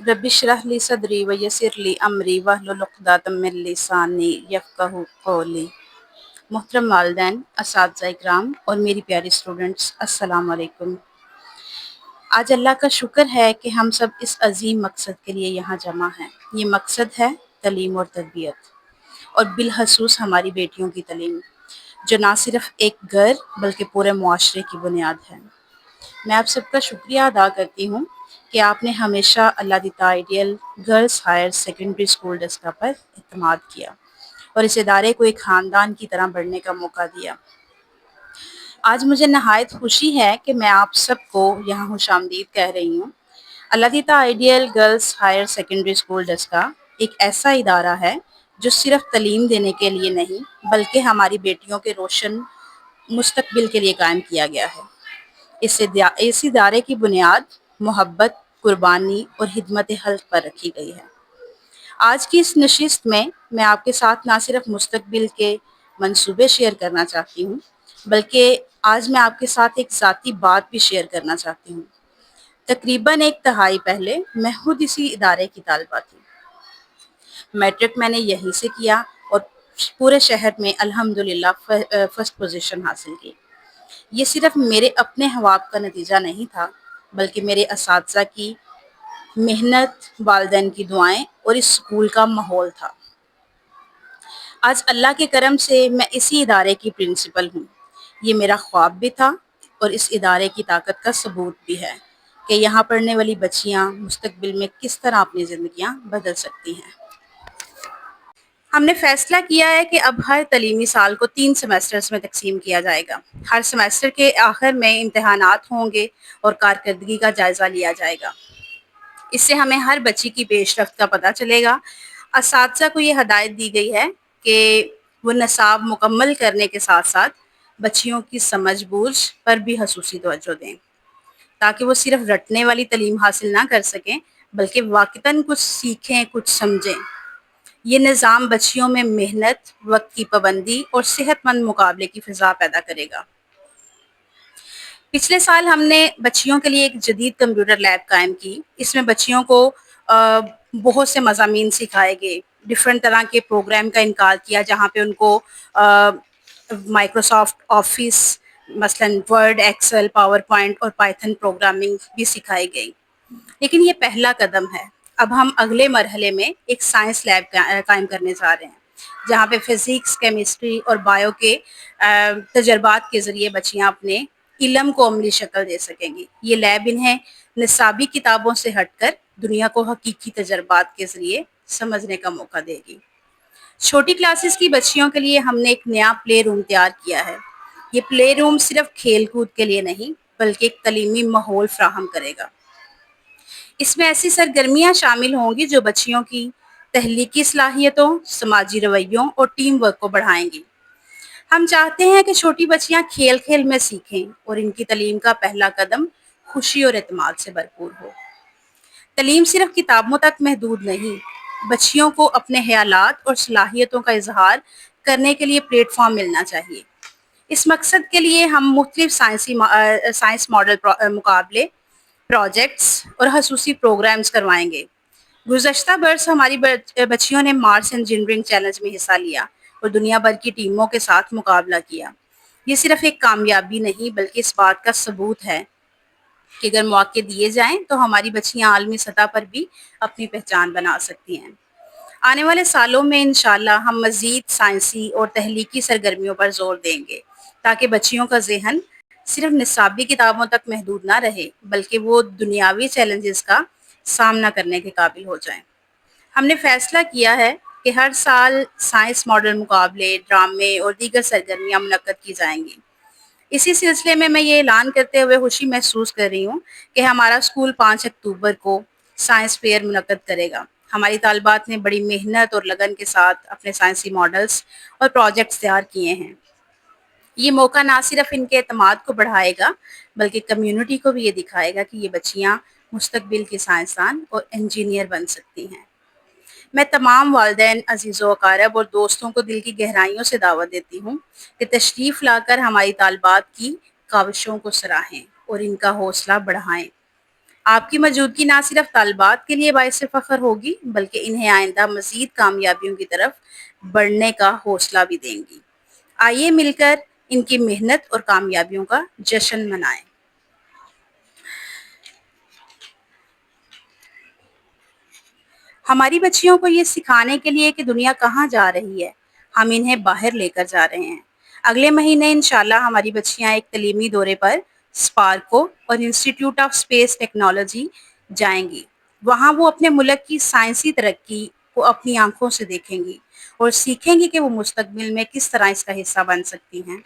رب اشرح لی صدری ویسر لی امری واحلل عقدۃ من لسانی یفقہوا قولی۔ محترم والدین، اساتذہ اکرام اور میری پیاری اسٹوڈنٹس، السلام علیکم۔ آج اللہ کا شکر ہے کہ ہم سب اس عظیم مقصد کے لیے یہاں جمع ہیں۔ یہ مقصد ہے تعلیم اور تربیت، اور بالخصوص ہماری بیٹیوں کی تعلیم، جو نہ صرف ایک گھر بلکہ پورے معاشرے کی بنیاد ہے۔ میں آپ سب کا شکریہ ادا کرتی ہوں کہ آپ نے ہمیشہ اللہ دیتا ideal girls higher secondary school Daska پر اعتماد کیا اور اس ادارے کو ایک خاندان کی طرح بڑھنے کا موقع دیا۔ آج مجھے نہایت خوشی ہے کہ میں آپ سب کو یہاں خوش آمدید کہہ رہی ہوں۔ اللہ دیتا ideal girls higher secondary school Daska ایک ایسا ادارہ ہے جو صرف تعلیم دینے کے لیے نہیں بلکہ ہماری بیٹیوں کے روشن مستقبل کے لیے قائم کیا گیا ہے۔ اس ادارے کی بنیاد محبت، قربانی اور خدمت خلق پر رکھی گئی ہے۔ آج کی اس نشست میں آپ کے ساتھ نہ صرف مستقبل کے منصوبے شیئر کرنا چاہتی ہوں بلکہ آج میں آپ کے ساتھ ایک ذاتی بات بھی شیئر کرنا چاہتی ہوں۔ تقریباً ایک دہائی پہلے میں خود اسی ادارے کی طالبہ تھی۔ میٹرک میں نے یہیں سے کیا اور پورے شہر میں الحمدللہ فرسٹ پوزیشن حاصل کی۔ یہ صرف میرے اپنے خواب کا نتیجہ نہیں تھا بلکہ میرے اساتذہ کی محنت، والدین کی دعائیں اور اس اسکول کا ماحول تھا۔ آج اللہ کے کرم سے میں اسی ادارے کی پرنسپل ہوں۔ یہ میرا خواب بھی تھا اور اس ادارے کی طاقت کا ثبوت بھی ہے کہ یہاں پڑھنے والی بچیاں مستقبل میں کس طرح اپنی زندگیاں بدل سکتی ہیں۔ ہم نے فیصلہ کیا ہے کہ اب ہر تعلیمی سال کو 3 سیمسٹرز میں تقسیم کیا جائے گا۔ ہر سیمسٹر کے آخر میں امتحانات ہوں گے اور کارکردگی کا جائزہ لیا جائے گا۔ اس سے ہمیں ہر بچی کی پیش رفت کا پتہ چلے گا۔ اساتذہ کو یہ ہدایت دی گئی ہے کہ وہ نصاب مکمل کرنے کے ساتھ ساتھ بچیوں کی سمجھ بوجھ پر بھی خصوصی توجہ دیں، تاکہ وہ صرف رٹنے والی تعلیم حاصل نہ کر سکیں بلکہ واقعتاً کچھ سیکھیں، کچھ سمجھیں۔ یہ نظام بچیوں میں محنت، وقت کی پابندی اور صحت مند مقابلے کی فضا پیدا کرے گا۔ پچھلے سال ہم نے بچیوں کے لیے ایک جدید کمپیوٹر لیب قائم کی۔ اس میں بچیوں کو بہت سے مضامین سکھائے گئے، ڈفرینٹ طرح کے پروگرام کا انعقاد کیا جہاں پہ ان کو مائکروسافٹ آفس، مثلاً ورڈ، ایکسل، پاور پوائنٹ اور پائتھن پروگرامنگ بھی سکھائی گئی۔ لیکن یہ پہلا قدم ہے۔ اب ہم اگلے مرحلے میں ایک سائنس لیب قائم کرنے جا رہے ہیں جہاں پہ فزکس، کیمسٹری اور بایو کے تجربات کے ذریعے بچیاں اپنے علم کو عملی شکل دے سکیں گی۔ یہ لیب انہیں نصابی کتابوں سے ہٹ کر دنیا کو حقیقی تجربات کے ذریعے سمجھنے کا موقع دے گی۔ چھوٹی کلاسز کی بچیوں کے لیے ہم نے ایک نیا پلے روم تیار کیا ہے۔ یہ پلے روم صرف کھیل کود کے لیے نہیں بلکہ ایک تعلیمی ماحول فراہم کرے گا۔ اس میں ایسی سرگرمیاں شامل ہوں گی جو بچیوں کی تخلیقی صلاحیتوں، سماجی رویوں اور ٹیم ورک کو بڑھائیں گی۔ ہم چاہتے ہیں کہ چھوٹی بچیاں کھیل کھیل میں سیکھیں اور ان کی تعلیم کا پہلا قدم خوشی اور اعتماد سے بھرپور ہو۔ تعلیم صرف کتابوں تک محدود نہیں، بچیوں کو اپنے خیالات اور صلاحیتوں کا اظہار کرنے کے لیے پلیٹ فارم ملنا چاہیے۔ اس مقصد کے لیے ہم مختلف سائنس ماڈل مقابلے، پروجیکٹس اور خصوصی پروگرامز کروائیں گے۔ گزشتہ برس ہماری بچیوں نے مارس انجینئرنگ چیلنج میں حصہ لیا اور دنیا بھر کی ٹیموں کے ساتھ مقابلہ کیا۔ یہ صرف ایک کامیابی نہیں بلکہ اس بات کا ثبوت ہے کہ اگر مواقع دیے جائیں تو ہماری بچیاں عالمی سطح پر بھی اپنی پہچان بنا سکتی ہیں۔ آنے والے سالوں میں انشاءاللہ ہم مزید سائنسی اور تخلیقی سرگرمیوں پر زور دیں گے تاکہ بچیوں کا ذہن صرف نصابی کتابوں تک محدود نہ رہے بلکہ وہ دنیاوی چیلنجز کا سامنا کرنے کے قابل ہو جائیں۔ ہم نے فیصلہ کیا ہے کہ ہر سال سائنس ماڈل مقابلے، ڈرامے اور دیگر سرگرمیاں منعقد کی جائیں گی۔ اسی سلسلے میں یہ اعلان کرتے ہوئے خوشی محسوس کر رہی ہوں کہ ہمارا اسکول 5 اکتوبر کو سائنس فیئر منعقد کرے گا۔ ہماری طالبات نے بڑی محنت اور لگن کے ساتھ اپنے سائنسی ماڈلز اور پروجیکٹس تیار کیے ہیں۔ یہ موقع نہ صرف ان کے اعتماد کو بڑھائے گا بلکہ کمیونٹی کو بھی یہ دکھائے گا کہ یہ بچیاں مستقبل کی سائنسدان اور انجینئر بن سکتی ہیں۔ میں تمام والدین، عزیز و اقارب اور دوستوں کو دل کی گہرائیوں سے دعوت دیتی ہوں کہ تشریف لا کر ہماری طالبات کی کاوشوں کو سراہیں اور ان کا حوصلہ بڑھائیں۔ آپ کی موجودگی نہ صرف طالبات کے لیے باعث فخر ہوگی بلکہ انہیں آئندہ مزید کامیابیوں کی طرف بڑھنے کا حوصلہ بھی دیں گی۔ آئیے مل کر ان کی محنت اور کامیابیوں کا جشن منائیں۔ ہماری بچیوں کو یہ سکھانے کے لیے کہ دنیا کہاں جا رہی ہے، ہم انہیں باہر لے کر جا رہے ہیں۔ اگلے مہینے انشاءاللہ ہماری بچیاں ایک تعلیمی دورے پر اسپارکو اور انسٹیٹیوٹ آف اسپیس ٹیکنالوجی جائیں گی۔ وہاں وہ اپنے ملک کی سائنسی ترقی کو اپنی آنکھوں سے دیکھیں گی اور سیکھیں گی کہ وہ مستقبل میں کس طرح اس کا حصہ بن سکتی ہیں۔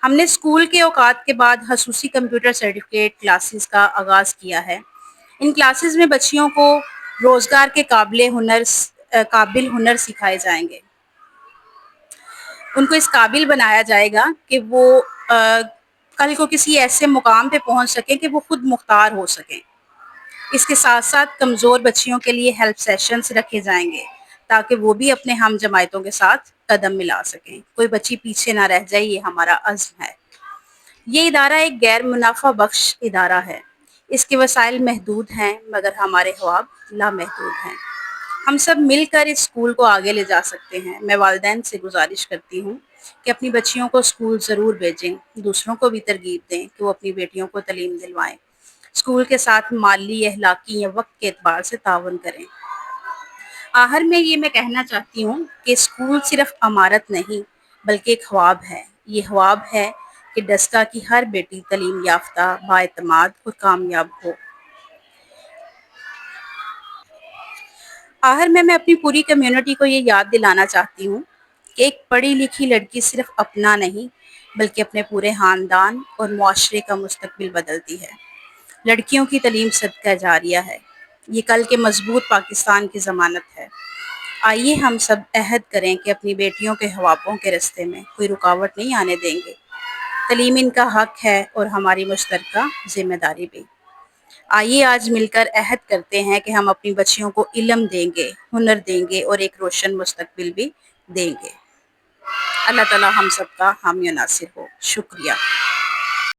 ہم نے اسکول کے اوقات کے بعد خصوصی کمپیوٹر سرٹیفکیٹ کلاسز کا آغاز کیا ہے۔ ان کلاسز میں بچیوں کو روزگار کے قابل ہنر سکھائے جائیں گے۔ ان کو اس قابل بنایا جائے گا کہ وہ کل کو کسی ایسے مقام پہ پہنچ سکیں کہ وہ خود مختار ہو سکیں۔ اس کے ساتھ ساتھ کمزور بچیوں کے لیے ہیلپ سیشنز رکھے جائیں گے تاکہ وہ بھی اپنے ہم جماعتوں کے ساتھ قدم ملا سکیں۔ کوئی بچی پیچھے نہ رہ جائے، یہ ہمارا عزم ہے۔ یہ ادارہ ایک غیر منافع بخش ادارہ ہے۔ اس کے وسائل محدود ہیں مگر ہمارے خواب لامحدود ہیں۔ ہم سب مل کر اس اسکول کو آگے لے جا سکتے ہیں۔ میں والدین سے گزارش کرتی ہوں کہ اپنی بچیوں کو اسکول ضرور بھیجیں، دوسروں کو بھی ترغیب دیں کہ وہ اپنی بیٹیوں کو تعلیم دلوائیں، اسکول کے ساتھ مالی، اخلاقی یا وقت کے اعتبار سے تعاون کریں۔ آخر میں یہ میں کہنا چاہتی ہوں کہ اسکول صرف عمارت نہیں بلکہ ایک خواب ہے۔ یہ خواب ہے کہ ڈسکا کی ہر بیٹی تعلیم یافتہ، بااعتماد اور کامیاب ہو۔ آخر میں اپنی پوری کمیونٹی کو یہ یاد دلانا چاہتی ہوں کہ ایک پڑھی لکھی لڑکی صرف اپنا نہیں بلکہ اپنے پورے خاندان اور معاشرے کا مستقبل بدلتی ہے۔ لڑکیوں کی تعلیم صدقہ جاریہ ہے۔ یہ کل کے مضبوط پاکستان کی ضمانت ہے۔ آئیے ہم سب عہد کریں کہ اپنی بیٹیوں کے خوابوں کے راستے میں کوئی رکاوٹ نہیں آنے دیں گے۔ تعلیم ان کا حق ہے اور ہماری مشترکہ ذمہ داری بھی۔ آئیے آج مل کر عہد کرتے ہیں کہ ہم اپنی بچیوں کو علم دیں گے، ہنر دیں گے اور ایک روشن مستقبل بھی دیں گے۔ اللہ تعالی ہم سب کا حامی و ناصر ہو۔ شکریہ۔